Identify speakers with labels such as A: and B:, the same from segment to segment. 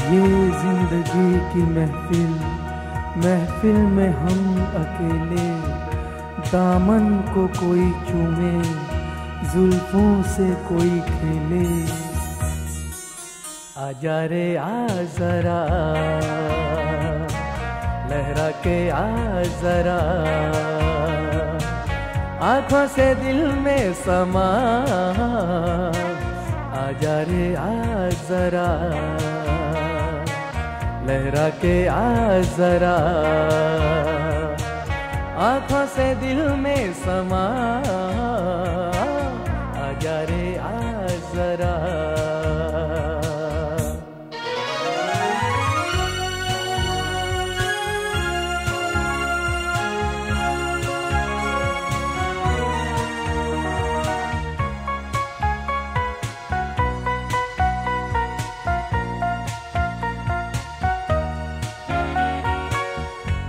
A: ये जिंदगी की महफिल, महफिल में हम अकेले, दामन को कोई चूमे, जुल्फों से कोई खेले। आजा रे आ जरा, लहरा के आ जरा, आँखों से दिल में समा। आजा रे आ जरा, लहरा के आ जरा, आँखों से दिल में समा। आजा रे आ जरा।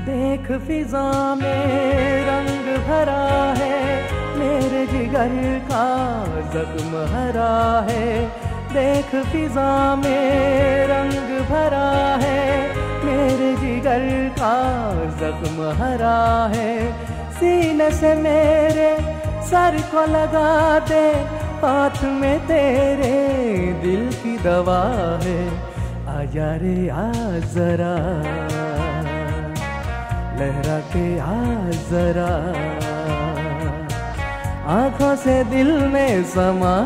A: देख फिजा में रंग भरा है, मेरे जिगर का जख्म हरा है। देख फिजा में रंग भरा है, मेरे जिगर का जख्म हरा है। सीने से मेरे सर को लगा दे, हाथ में तेरे दिल की दवा है। आजा रे आ जरा, लहरा के आ जरा, आँखों से दिल में समा।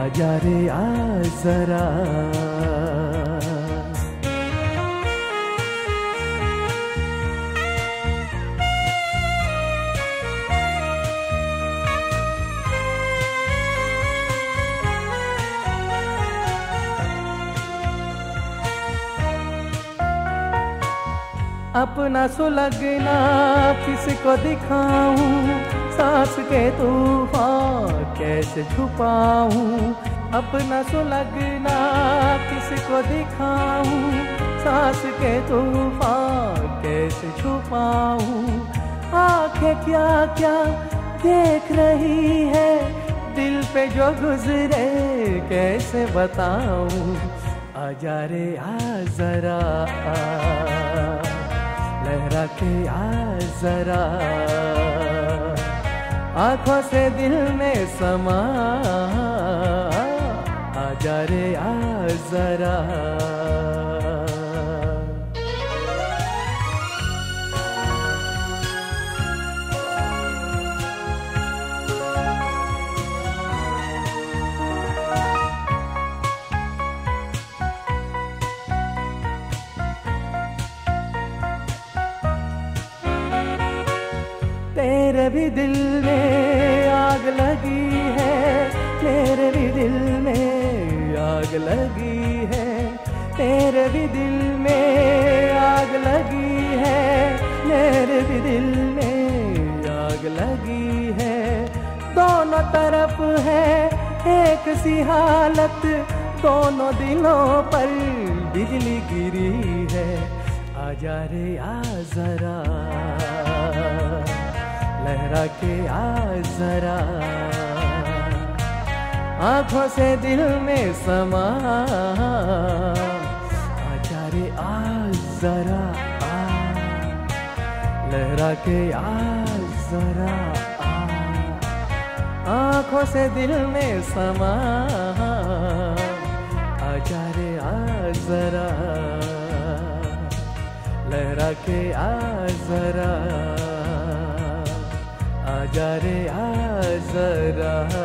A: आजा रे आ जरा। अपना सुलगना किसको दिखाऊं, सांस के तूफान कैसे छुपाऊं। अपना सुलगना किसको दिखाऊं, सांस के तूफान कैसे छुपाऊं। आंखें क्या क्या देख रही है, दिल पे जो गुजरे कैसे बताऊं। आजा रे आ जरा, लहरा के आ जरा, आँखों से दिल में समा। आजा रे आ जरा। तेरे भी दिल में आग लगी है, मेरे भी दिल में आग लगी है। तेरे भी दिल में आग लगी है, मेरे भी दिल में आग लगी है। दोनों तरफ है एक सी हालत, दोनों दिलों पर बिजली गिरी है। आजा रे आ जरा, लहरा के आ जरा, आँखों से दिल में समा। आजा रे आ जरा, आ, लहरा के आ जरा, आ, आँखों से दिल में समा। आजा रे आ जरा, लहरा के आ जरा, आजा रे आ जरा।